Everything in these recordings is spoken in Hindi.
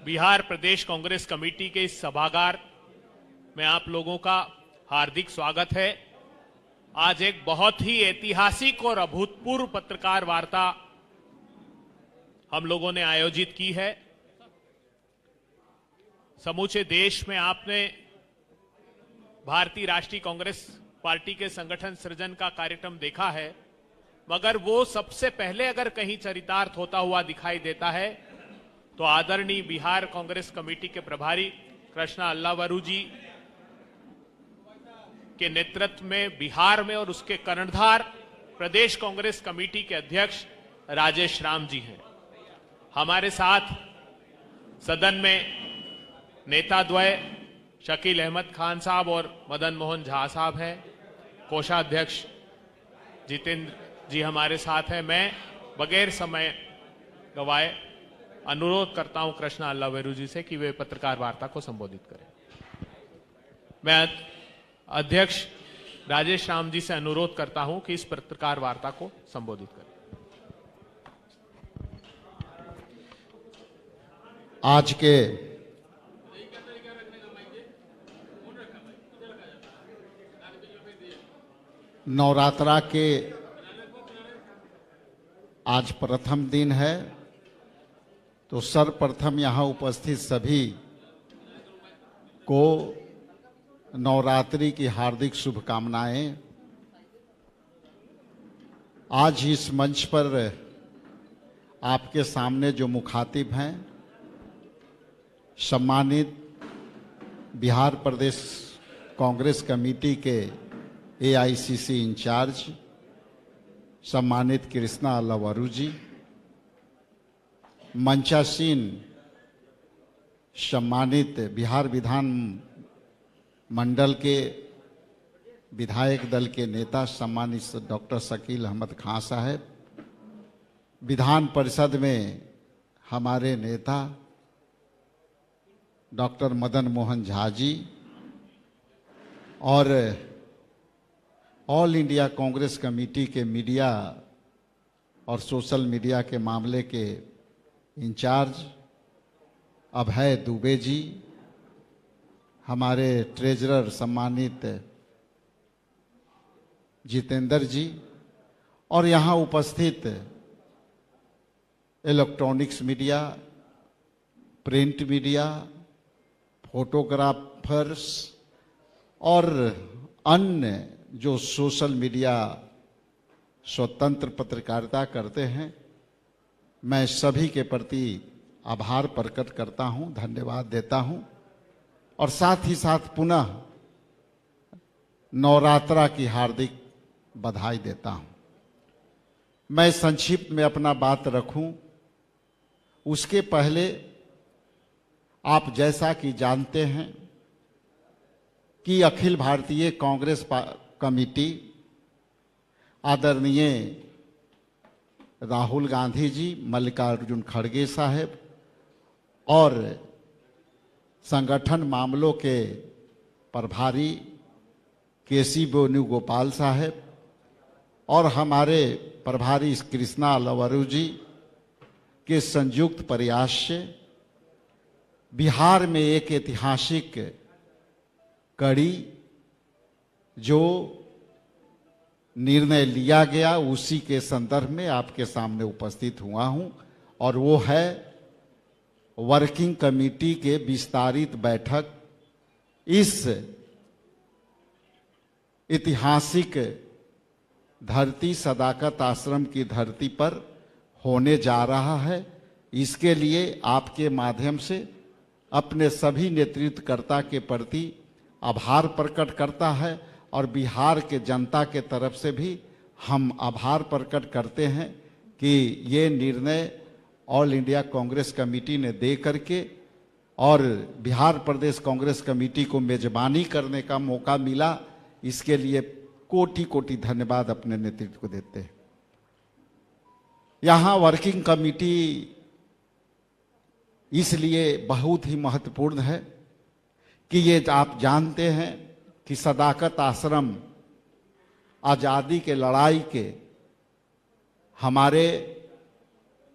बिहार प्रदेश कांग्रेस कमेटी के इस सभागार में आप लोगों का हार्दिक स्वागत है। आज एक बहुत ही ऐतिहासिक और अभूतपूर्व पत्रकार वार्ता हम लोगों ने आयोजित की है। समूचे देश में आपने भारतीय राष्ट्रीय कांग्रेस पार्टी के संगठन सृजन का कार्यक्रम देखा है, मगर वो सबसे पहले अगर कहीं चरितार्थ होता हुआ दिखाई देता है तो आदरणीय बिहार कांग्रेस कमेटी के प्रभारी कृष्णा अल्लावरू जी के नेतृत्व में बिहार में और उसके कर्णधार प्रदेश कांग्रेस कमेटी के अध्यक्ष राजेश राम जी हैं। हमारे साथ सदन में नेता द्वय शकील अहमद खान साहब और मदन मोहन झा साहब हैं। कोषाध्यक्ष जितेंद्र जी हमारे साथ हैं। मैं बगैर समय गवाए अनुरोध करता हूं कृष्णा अल्लावरू जी से कि वे पत्रकार वार्ता को संबोधित करें। मैं अध्यक्ष राजेश राम जी से अनुरोध करता हूं कि इस पत्रकार वार्ता को संबोधित करें। आज के नवरात्रा के आज प्रथम दिन है, तो सर्वप्रथम यहाँ उपस्थित सभी को नवरात्रि की हार्दिक शुभकामनाएं। आज इस मंच पर आपके सामने जो मुखातिब हैं, सम्मानित बिहार प्रदेश कांग्रेस कमेटी के AICC इंचार्ज सम्मानित कृष्णा अल्लावरू जी, मंचासीन सम्मानित बिहार विधान मंडल के विधायक दल के नेता सम्मानित डॉक्टर शकील अहमद खान साहब, विधान परिषद में हमारे नेता डॉक्टर मदन मोहन झा जी और ऑल इंडिया कांग्रेस कमेटी के मीडिया और सोशल मीडिया के मामले के इंचार्ज अभय दुबे जी, हमारे ट्रेजरर सम्मानित जितेंद्र जी और यहाँ उपस्थित electronics media, print media, photographers और अन्य जो सोशल मीडिया स्वतंत्र पत्रकारिता करते हैं, मैं सभी के प्रति आभार प्रकट करता हूं, धन्यवाद देता हूं और साथ ही साथ पुनः नवरात्रा की हार्दिक बधाई देता हूं। मैं संक्षिप्त में अपना बात रखूं उसके पहले आप जैसा कि जानते हैं कि अखिल भारतीय कांग्रेस कमेटी आदरणीय राहुल गांधी जी, मल्लिकार्जुन खड़गे साहब और संगठन मामलों के प्रभारी केसी वेणुगोपाल साहब और हमारे प्रभारी कृष्णा अल्लावरू जी के संयुक्त प्रयास से बिहार में एक ऐतिहासिक कड़ी जो निर्णय लिया गया उसी के संदर्भ में आपके सामने उपस्थित हुआ हूं और वो है वर्किंग कमेटी के विस्तारित बैठक इस ऐतिहासिक धरती सदाकत आश्रम की धरती पर होने जा रहा है। इसके लिए आपके माध्यम से अपने सभी नेतृत्वकर्ता के प्रति आभार प्रकट करता है और बिहार के जनता के तरफ से भी हम आभार प्रकट करते हैं कि ये निर्णय ऑल इंडिया कांग्रेस कमेटी ने दे करके और बिहार प्रदेश कांग्रेस कमेटी को मेजबानी करने का मौका मिला। इसके लिए कोटि कोटि धन्यवाद अपने नेतृत्व को देते हैं। यहाँ वर्किंग कमेटी इसलिए बहुत ही महत्वपूर्ण है कि ये आप जानते हैं कि सदाकत आश्रम आज़ादी के लड़ाई के हमारे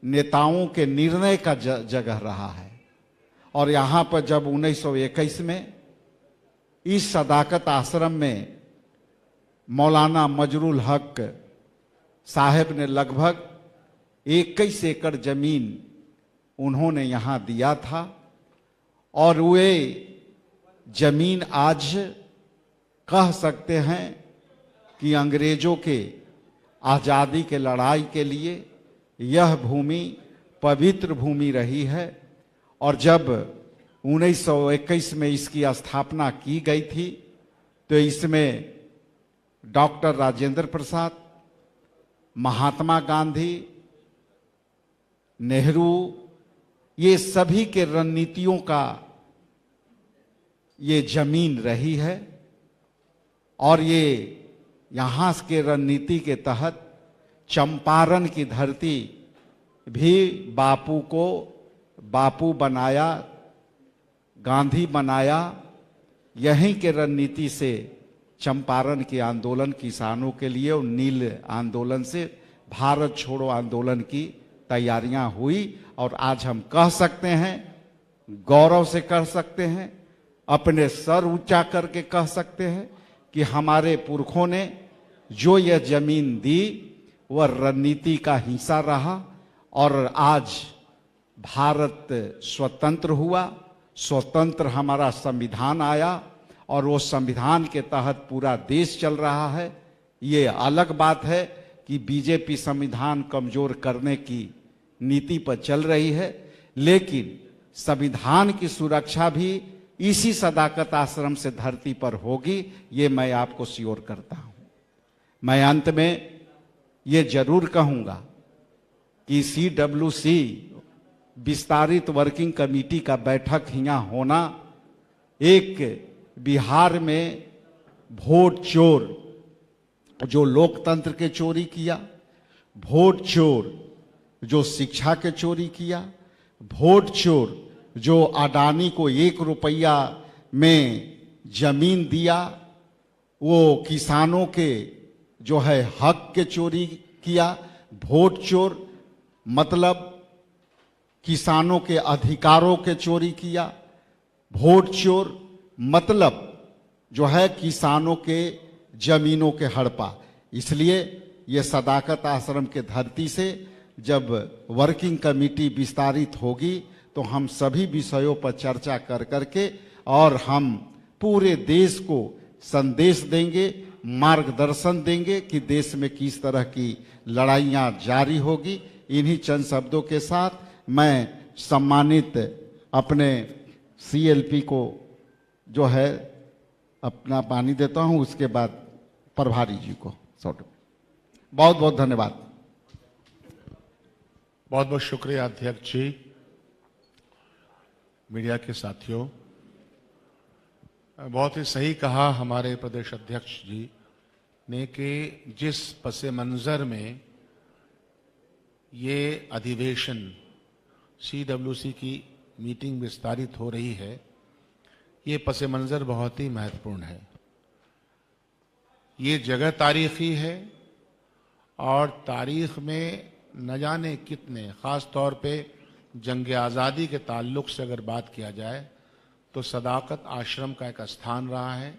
नेताओं के निर्णय का जगह रहा है और यहाँ पर जब 1921 में इस सदाकत आश्रम में मौलाना मजरुल हक साहब ने लगभग 21 एकड़ जमीन उन्होंने यहाँ दिया था और वे जमीन आज कह सकते हैं कि अंग्रेजों के आज़ादी के लड़ाई के लिए यह भूमि पवित्र भूमि रही है। और जब 1921 में इसकी स्थापना की गई थी तो इसमें डॉक्टर राजेंद्र प्रसाद, महात्मा गांधी, नेहरू, ये सभी के रणनीतियों का ये जमीन रही है और ये यहाँ के रणनीति के तहत चंपारण की धरती भी बापू को बापू बनाया, गांधी बनाया। यहीं के रणनीति से चंपारण के आंदोलन किसानों के लिए और नील आंदोलन से भारत छोड़ो आंदोलन की तैयारियां हुई और आज हम कह सकते हैं, गौरव से कह सकते हैं, अपने सर ऊंचा करके कह सकते हैं कि हमारे पुरखों ने जो यह जमीन दी वह रणनीति का हिस्सा रहा और आज भारत स्वतंत्र हुआ, स्वतंत्र हमारा संविधान आया और वो संविधान के तहत पूरा देश चल रहा है। ये अलग बात है कि बीजेपी संविधान कमजोर करने की नीति पर चल रही है, लेकिन संविधान की सुरक्षा भी इसी सदाकत आश्रम से धरती पर होगी, ये मैं आपको श्योर करता हूं। मैं अंत में ये जरूर कहूंगा कि CWC विस्तारित वर्किंग कमेटी का बैठक यहाँ होना एक बिहार में वोट चोर जो लोकतंत्र के चोरी किया, वोट चोर जो शिक्षा के चोरी किया, वोट चोर जो अडानी को 1 रुपया में जमीन दिया, वो किसानों के जो है हक के चोरी किया। वोट चोर मतलब किसानों के अधिकारों के चोरी किया। वोट चोर मतलब जो है किसानों के जमीनों के हड़पा। इसलिए ये सदाकत आश्रम के धरती से जब वर्किंग कमेटी विस्तारित होगी तो हम सभी विषयों पर चर्चा कर करके और हम पूरे देश को संदेश देंगे, मार्गदर्शन देंगे कि देश में किस तरह की लड़ाइयाँ जारी होगी। इन्हीं चंद शब्दों के साथ मैं सम्मानित अपने CLP को जो है अपना पानी देता हूं, उसके बाद प्रभारी जी को बहुत बहुत धन्यवाद। बहुत बहुत शुक्रिया अध्यक्ष जी। मीडिया के साथियों, बहुत ही सही कहा हमारे प्रदेश अध्यक्ष जी ने कि जिस पसे मंजर में ये अधिवेशन CWC की मीटिंग विस्तारित हो रही है, ये पसे मंजर बहुत ही महत्वपूर्ण है। ये जगह तारीखी है और तारीख में न जाने कितने, ख़ास तौर पे जंग आज़ादी के ताल्लुक से अगर बात किया जाए तो सदाकत आश्रम का एक स्थान रहा है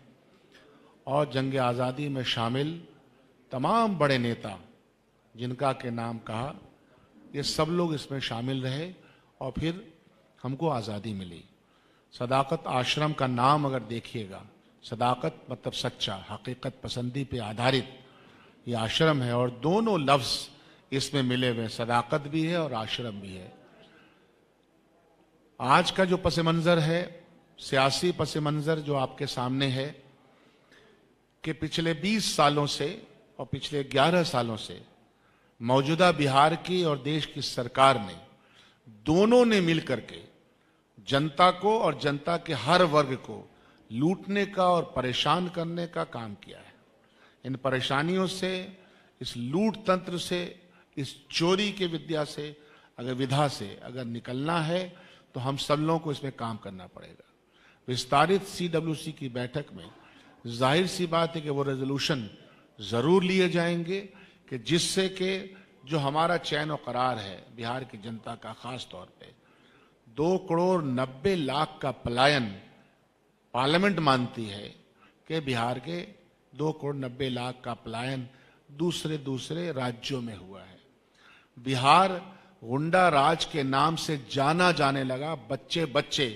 और जंग आज़ादी में शामिल तमाम बड़े नेता जिनका के नाम कहा, ये सब लोग इसमें शामिल रहे और फिर हमको आज़ादी मिली। सदाकत आश्रम का नाम अगर देखिएगा, सदाकत मतलब सच्चा, हकीकत पसंदी पे आधारित ये आश्रम है और दोनों लफ्ज इसमें मिले हुए, सदाकत भी है और आश्रम भी है। आज का जो पस मंजर है, सियासी पस मंजर जो आपके सामने है कि पिछले 20 सालों से और पिछले 11 सालों से मौजूदा बिहार की और देश की सरकार ने, दोनों ने मिलकर के जनता को और जनता के हर वर्ग को लूटने का और परेशान करने का काम किया है। इन परेशानियों से, इस लूट तंत्र से, इस चोरी के विधा से अगर निकलना है तो हम सब लोगों को इसमें काम करना पड़ेगा। विस्तारित CWC की बैठक में जाहिर सी बात है कि वो रेजोल्यूशन जरूर लिए जाएंगे कि जिससे कि जो हमारा चैन और करार है बिहार की जनता का, खास तौर पे 2,90,00,000 का पलायन पार्लियामेंट मानती है कि बिहार के 2,90,00,000 का पलायन दूसरे राज्यों में हुआ है। बिहार गुंडा राज के नाम से जाना जाने लगा। बच्चे बच्चे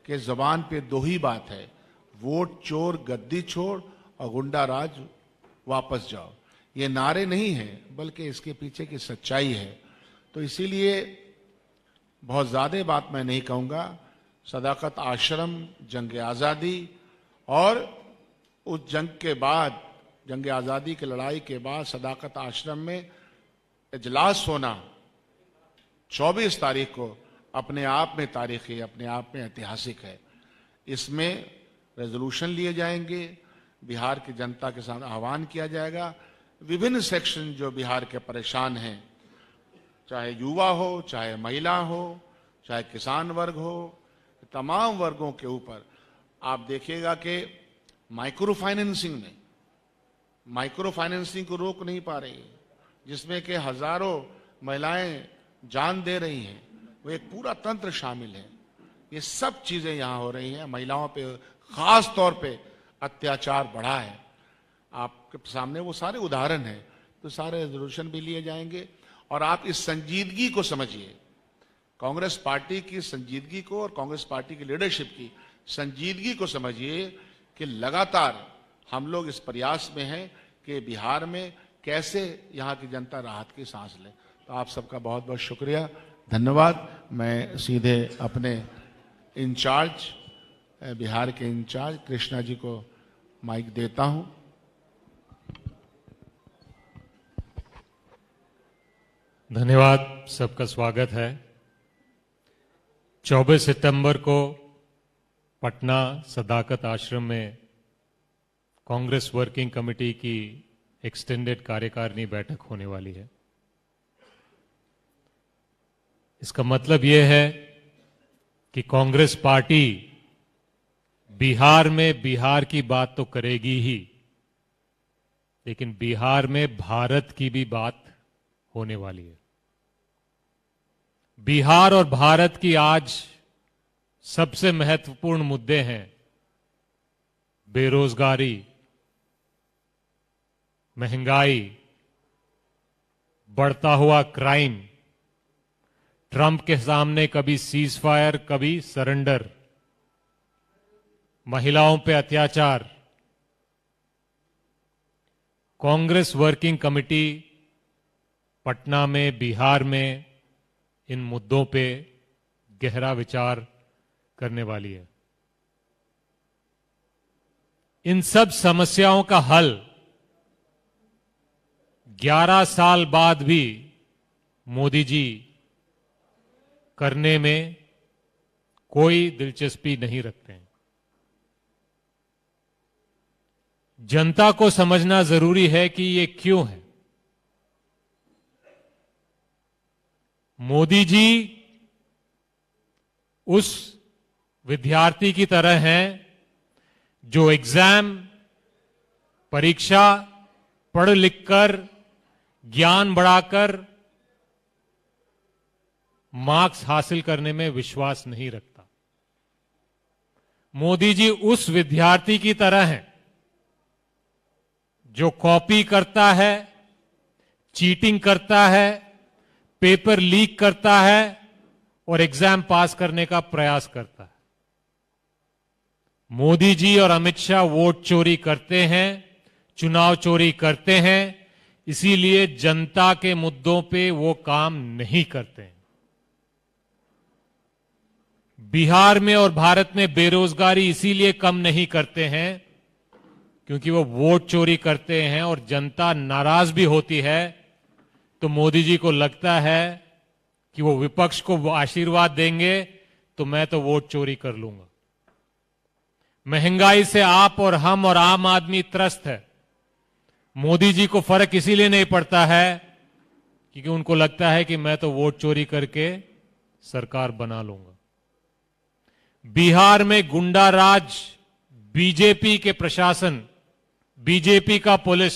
के जबान पे दो ही बात है, वोट चोर गद्दी छोड़ और गुंडा राज वापस जाओ। ये नारे नहीं हैं, बल्कि इसके पीछे की सच्चाई है। तो इसीलिए बहुत ज्यादा बात मैं नहीं कहूंगा। सदाकत आश्रम, जंग आजादी और उस जंग के बाद, जंग आजादी की लड़ाई के बाद सदाकत आश्रम में इजलास होना 24 तारीख को अपने आप में तारीखी, अपने आप में ऐतिहासिक है। इसमें रेजोल्यूशन लिए जाएंगे, बिहार की जनता के साथ आह्वान किया जाएगा। विभिन्न सेक्शन जो बिहार के परेशान हैं, चाहे युवा हो, चाहे महिला हो, चाहे किसान वर्ग हो, तमाम वर्गों के ऊपर आप देखिएगा कि माइक्रो फाइनेंसिंग को रोक नहीं पा रही, जिसमें कि हजारों महिलाएं जान दे रही हैं, वो एक पूरा तंत्र शामिल है। ये सब चीजें यहां हो रही हैं। महिलाओं पे खास तौर पे अत्याचार बढ़ा है। आपके सामने वो सारे उदाहरण हैं। तो सारे रेजोल्यूशन भी लिए जाएंगे और आप इस संजीदगी को समझिए, कांग्रेस पार्टी की संजीदगी को और कांग्रेस पार्टी की लीडरशिप की संजीदगी को समझिए कि लगातार हम लोग इस प्रयास में हैं कि बिहार में कैसे यहाँ की जनता राहत की सांस ले। तो आप सबका बहुत बहुत शुक्रिया, धन्यवाद। मैं सीधे अपने इंचार्ज, बिहार के इंचार्ज कृष्णा जी को माइक देता हूं। धन्यवाद, सबका स्वागत है। 24 सितंबर को पटना सदाकत आश्रम में कांग्रेस वर्किंग कमेटी की एक्सटेंडेड कार्यकारिणी बैठक होने वाली है। इसका मतलब यह है कि कांग्रेस पार्टी बिहार में बिहार की बात तो करेगी ही, लेकिन बिहार में भारत की भी बात होने वाली है। बिहार और भारत की आज सबसे महत्वपूर्ण मुद्दे हैं बेरोजगारी, महंगाई, बढ़ता हुआ क्राइम, ट्रंप के सामने कभी सीज फायर, कभी सरेंडर, महिलाओं पे अत्याचार। कांग्रेस वर्किंग कमेटी पटना में, बिहार में इन मुद्दों पे गहरा विचार करने वाली है। इन सब समस्याओं का हल 11 साल बाद भी मोदी जी करने में कोई दिलचस्पी नहीं रखते हैं। जनता को समझना जरूरी है कि ये क्यों है। मोदी जी उस विद्यार्थी की तरह हैं जो एग्जाम, परीक्षा पढ़ लिखकर, ज्ञान बढ़ाकर मार्क्स हासिल करने में विश्वास नहीं रखता। मोदी जी उस विद्यार्थी की तरह हैं जो कॉपी करता है, चीटिंग करता है, पेपर लीक करता है और एग्जाम पास करने का प्रयास करता है। मोदी जी और अमित शाह वोट चोरी करते हैं, चुनाव चोरी करते हैं, इसीलिए जनता के मुद्दों पे वो काम नहीं करते हैं। बिहार में और भारत में बेरोजगारी इसीलिए कम नहीं करते हैं क्योंकि वो वोट चोरी करते हैं और जनता नाराज भी होती है। तो मोदी जी को लगता है कि वो विपक्ष को आशीर्वाद देंगे तो मैं तो वोट चोरी कर लूंगा। महंगाई से आप और हम और आम आदमी त्रस्त है। मोदी जी को फर्क इसीलिए नहीं पड़ता है क्योंकि उनको लगता है कि मैं तो वोट चोरी करके सरकार बना लूंगा। बिहार में गुंडा राज, बीजेपी के प्रशासन, बीजेपी का पुलिस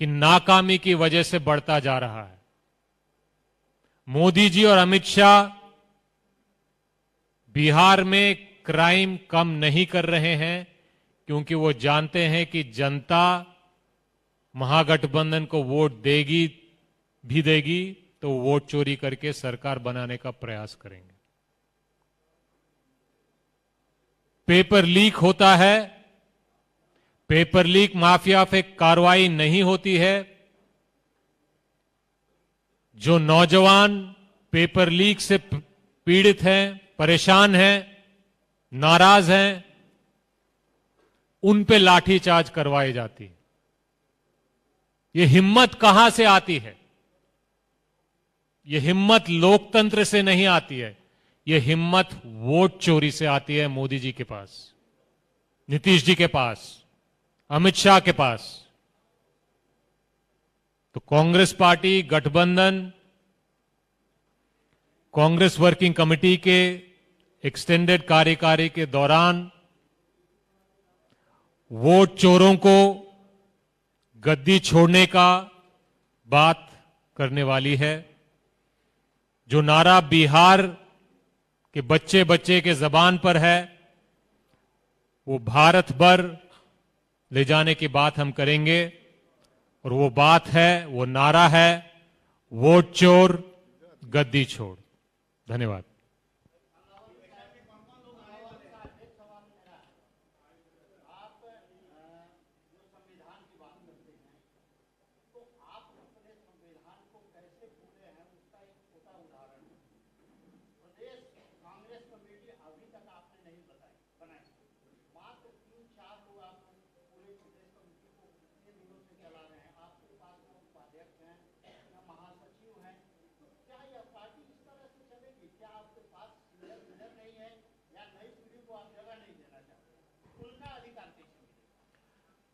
की नाकामी की वजह से बढ़ता जा रहा है। मोदी जी और अमित शाह बिहार में क्राइम कम नहीं कर रहे हैं, क्योंकि वो जानते हैं कि जनता महागठबंधन को वोट देगी तो वोट चोरी करके सरकार बनाने का प्रयास करेंगे। पेपर लीक होता है, पेपर लीक माफिया पे कार्रवाई नहीं होती है। जो नौजवान पेपर लीक से पीड़ित हैं, परेशान हैं, नाराज हैं, उन पे लाठीचार्ज करवाई जाती है। ये हिम्मत कहां से आती है? ये हिम्मत लोकतंत्र से नहीं आती है, ये हिम्मत वोट चोरी से आती है। मोदी जी के पास, नीतीश जी के पास, अमित शाह के पास। तो कांग्रेस पार्टी गठबंधन, कांग्रेस वर्किंग कमेटी के एक्सटेंडेड कार्यकारी के दौरान वोट चोरों को गद्दी छोड़ने का बात करने वाली है। जो नारा बिहार के बच्चे बच्चे के जबान पर है, वो भारत भर ले जाने की बात हम करेंगे। और वो बात है, वो नारा है, वोट चोर गद्दी छोड़। धन्यवाद।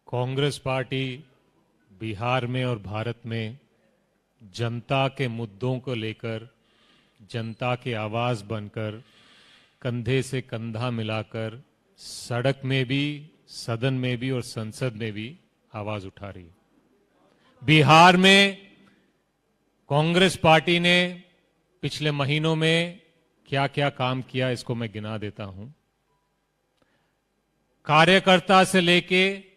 कांग्रेस पार्टी बिहार में और भारत में जनता के मुद्दों को लेकर, जनता की आवाज बनकर, कंधे से कंधा मिलाकर सड़क में भी, सदन में भी और संसद में भी आवाज उठा रही है। बिहार में कांग्रेस पार्टी ने पिछले महीनों में क्या क्या काम किया, इसको मैं गिना देता हूं। कार्यकर्ता से लेके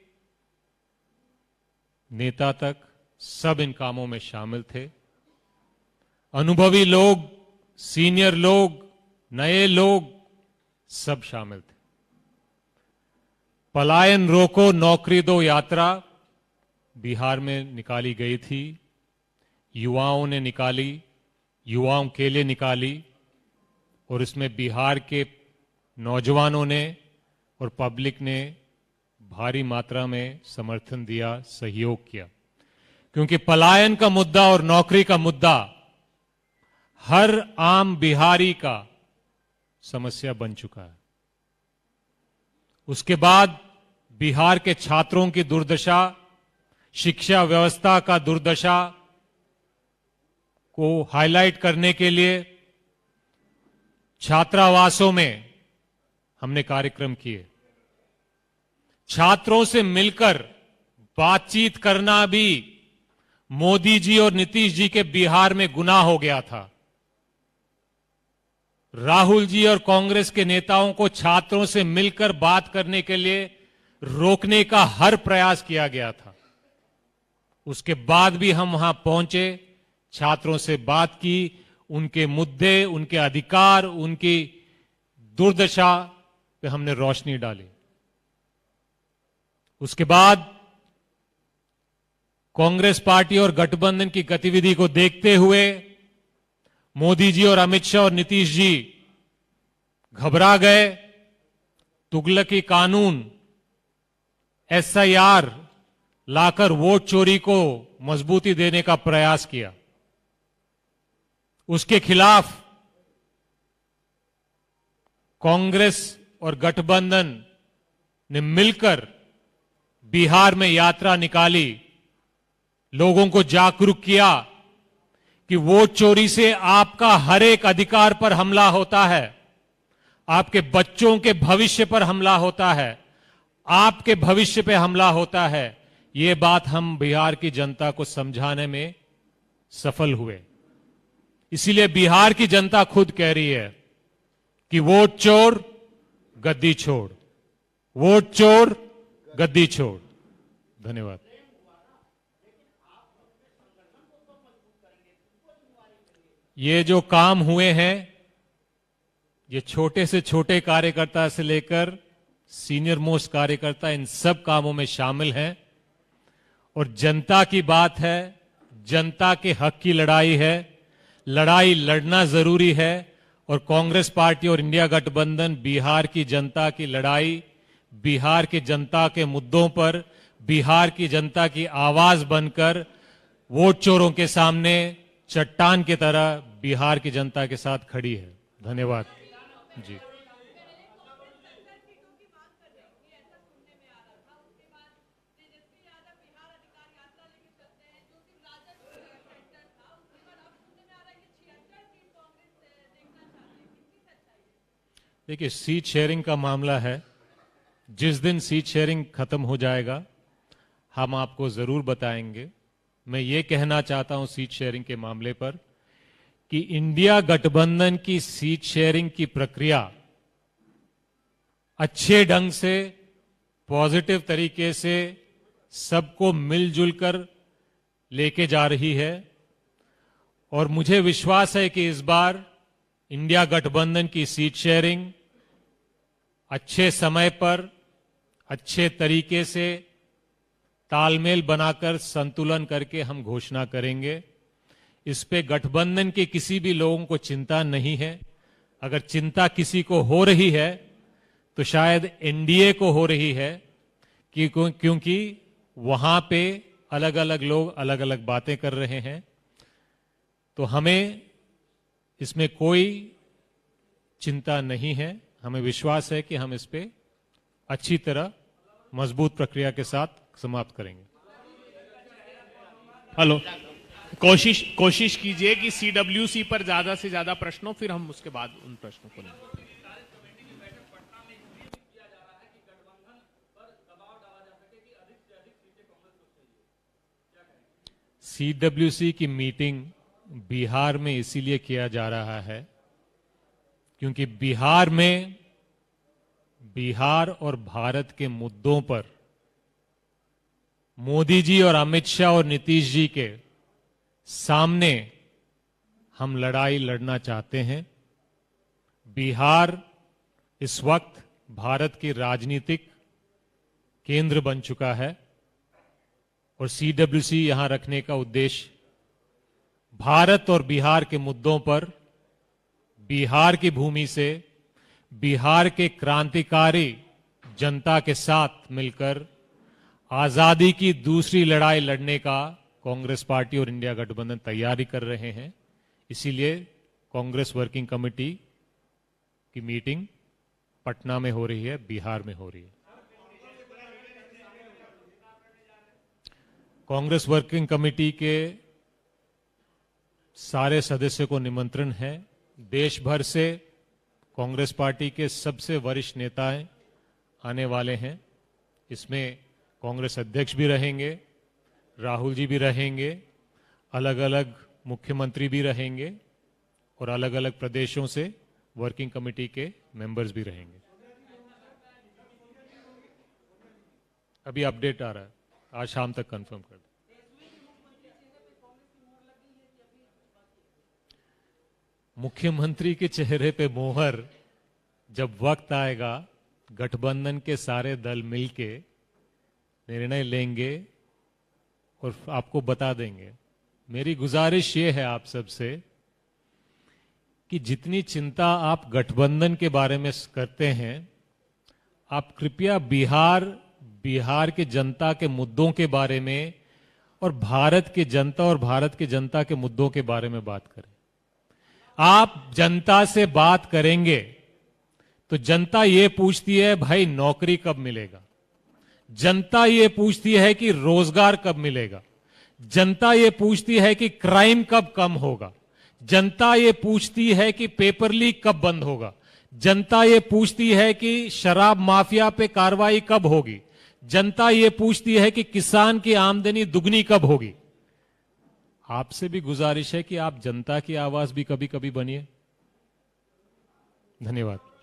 नेता तक सब इन कामों में शामिल थे। अनुभवी लोग, सीनियर लोग, नए लोग सब शामिल थे। पलायन रोको नौकरी दो यात्रा बिहार में निकाली गई थी। युवाओं ने निकाली, युवाओं के लिए निकाली, और इसमें बिहार के नौजवानों ने और पब्लिक ने भारी मात्रा में समर्थन दिया, सहयोग किया। क्योंकि पलायन का मुद्दा और नौकरी का मुद्दा हर आम बिहारी का समस्या बन चुका है। उसके बाद बिहार के छात्रों की दुर्दशा, शिक्षा व्यवस्था का दुर्दशा को हाईलाइट करने के लिए छात्रावासों में हमने कार्यक्रम किए। छात्रों से मिलकर बातचीत करना भी मोदी जी और नीतीश जी के बिहार में गुनाह हो गया था। राहुल जी और कांग्रेस के नेताओं को छात्रों से मिलकर बात करने के लिए रोकने का हर प्रयास किया गया था। उसके बाद भी हम वहां पहुंचे, छात्रों से बात की, उनके मुद्दे, उनके अधिकार, उनकी दुर्दशा पे हमने रोशनी डाली। उसके बाद कांग्रेस पार्टी और गठबंधन की गतिविधि को देखते हुए मोदी जी और अमित शाह और नीतीश जी घबरा गए। तुगलकी कानून, SIR लाकर वोट चोरी को मजबूती देने का प्रयास किया। उसके खिलाफ कांग्रेस और गठबंधन ने मिलकर बिहार में यात्रा निकाली, लोगों को जागरूक किया कि वोट चोरी से आपका हर एक अधिकार पर हमला होता है, आपके बच्चों के भविष्य पर हमला होता है, आपके भविष्य पे हमला होता है। ये बात हम बिहार की जनता को समझाने में सफल हुए। इसीलिए बिहार की जनता खुद कह रही है कि वोट चोर गद्दी छोड़, वोट चोर गद्दी छोड़। धन्यवाद। ये जो काम हुए हैं, ये छोटे से छोटे कार्यकर्ता से लेकर सीनियर मोस्ट कार्यकर्ता इन सब कामों में शामिल हैं। और जनता की बात है, जनता के हक की लड़ाई है, लड़ाई लड़ना जरूरी है। और कांग्रेस पार्टी और इंडिया गठबंधन बिहार की जनता की लड़ाई, बिहार की जनता के मुद्दों पर बिहार की जनता की आवाज बनकर वोट चोरों के सामने चट्टान की तरह बिहार की जनता के साथ खड़ी है। धन्यवाद जी। देखिए, सीट शेयरिंग का मामला है। जिस दिन सीट शेयरिंग खत्म हो जाएगा हम आपको जरूर बताएंगे। मैं ये कहना चाहता हूं सीट शेयरिंग के मामले पर कि इंडिया गठबंधन की सीट शेयरिंग की प्रक्रिया अच्छे ढंग से, पॉजिटिव तरीके से सबको मिलजुल कर लेके जा रही है। और मुझे विश्वास है कि इस बार इंडिया गठबंधन की सीट शेयरिंग अच्छे समय पर, अच्छे तरीके से तालमेल बनाकर, संतुलन करके हम घोषणा करेंगे। इस पे गठबंधन के किसी भी लोगों को चिंता नहीं है। अगर चिंता किसी को हो रही है तो शायद एनडीए को हो रही है, क्योंकि वहां पे अलग अलग लोग अलग अलग बातें कर रहे हैं। तो हमें इसमें कोई चिंता नहीं है। हमें विश्वास है कि हम इस पे अच्छी तरह मजबूत प्रक्रिया के साथ समाप्त करेंगे। हेलो, कोशिश कीजिए कि सीडब्ल्यूसी पर ज्यादा से ज्यादा प्रश्न हो, फिर हम उसके बाद उन प्रश्नों को लेंगे। सीडब्ल्यूसी की मीटिंग बिहार में इसीलिए किया जा रहा है क्योंकि बिहार में बिहार और भारत के मुद्दों पर मोदी जी और अमित शाह और नीतीश जी के सामने हम लड़ाई लड़ना चाहते हैं। बिहार इस वक्त भारत की राजनीतिक केंद्र बन चुका है और सीडब्ल्यूसी यहां रखने का उद्देश्य भारत और बिहार के मुद्दों पर बिहार की भूमि से बिहार के क्रांतिकारी जनता के साथ मिलकर आजादी की दूसरी लड़ाई लड़ने का कांग्रेस पार्टी और इंडिया गठबंधन तैयारी कर रहे हैं। इसीलिए कांग्रेस वर्किंग कमेटी की मीटिंग पटना में हो रही है, बिहार में हो रही है। कांग्रेस वर्किंग कमेटी के सारे सदस्यों को निमंत्रण है। देश भर से कांग्रेस पार्टी के सबसे वरिष्ठ नेताएं आने वाले हैं। इसमें कांग्रेस अध्यक्ष भी रहेंगे, राहुल जी भी रहेंगे, अलग अलग मुख्यमंत्री भी रहेंगे और अलग अलग प्रदेशों से वर्किंग कमेटी के मेंबर्स भी रहेंगे। अभी अपडेट आ रहा है, आज शाम तक कंफर्म कर दें। मुख्यमंत्री के चेहरे पे मोहर जब वक्त आएगा गठबंधन के सारे दल मिलके निर्णय लेंगे और आपको बता देंगे। मेरी गुजारिश ये है आप सबसे कि जितनी चिंता आप गठबंधन के बारे में करते हैं, आप कृपया बिहार के जनता के मुद्दों के बारे में और भारत के जनता और भारत के जनता के मुद्दों के बारे में बात करें। आप जनता से बात करेंगे तो जनता ये पूछती है भाई नौकरी कब मिलेगा, जनता ये पूछती है कि रोजगार कब मिलेगा, जनता ये पूछती है कि क्राइम कब कम होगा, जनता ये पूछती है कि पेपर लीक कब बंद होगा, जनता ये पूछती है कि शराब माफिया पे कार्रवाई कब होगी, जनता ये पूछती है कि किसान की आमदनी दुगनी कब होगी। आपसे भी गुजारिश है कि आप जनता की आवाज भी कभी कभी बनिए। धन्यवाद।